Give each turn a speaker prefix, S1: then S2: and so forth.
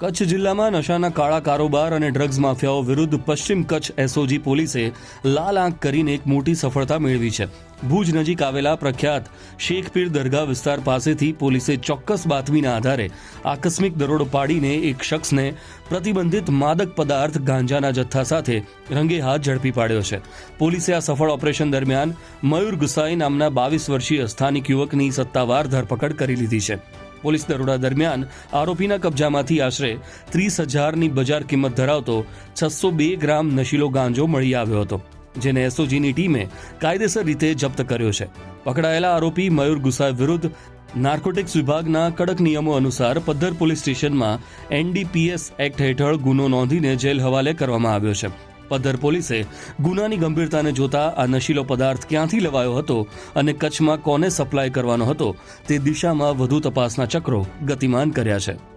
S1: કચ્છ જિલ્લામાં નશાના કાળા કારોબાર અને ડ્રગ્સ માફિયાઓ વિરુદ્ધ પશ્ચિમ કચ્છ એસઓજી પોલીસે લાલ આંખ કરીને એક મોટી સફળતા મેળવી છે. ભુજ નજીક આવેલા પ્રખ્યાત શેખપીર દરગાહ વિસ્તાર પાસેથી પોલીસે ચોક્કસ બાતમીના આધારે આકસ્મિક દરોડો પાડીને એક શખ્સને પ્રતિબંધિત માદક પદાર્થ ગાંજાના જથ્થા સાથે રંગે હાથ ઝડપી પાડ્યો છે. પોલીસે આ સફળ ઓપરેશન દરમિયાન મયુર ગુસાઈ નામના 22 વર્ષીય સ્થાનિક યુવકની સત્તાવાર ધરપકડ કરી લીધી છે. પોલીસ દરોડા દરમિયાન આરોપીના કબજામાંથી આશરે 30,000ની બજાર કિંમત ધરાવતો 602 ગ્રામ નશીલો ગાંજો મળી આવ્યો હતો, જેને એસઓજીની ટીમે કાયદેસર રીતે જપ્ત કર્યો છે. પકડાયેલા આરોપી મયુર ગુસાઈ વિરુદ્ધ નાર્કોટિક્સ વિભાગના કડક નિયમો અનુસાર પદ્ધર પોલીસ સ્ટેશનમાં NDPS એક્ટ હેઠળ ગુનો નોંધીને જેલ હવાલે કરવામાં આવ્યો છે. પદ્ધર પોલીસે ગુનાની ગંભીરતાને જોતા આ નશીલો પદાર્થ ક્યાંથી લવાયો હતો અને કચ્છમાં કોને સપ્લાય કરવાનો હતો તે દિશામાં વધુ તપાસના ચક્રો ગતિમાન કર્યા છે.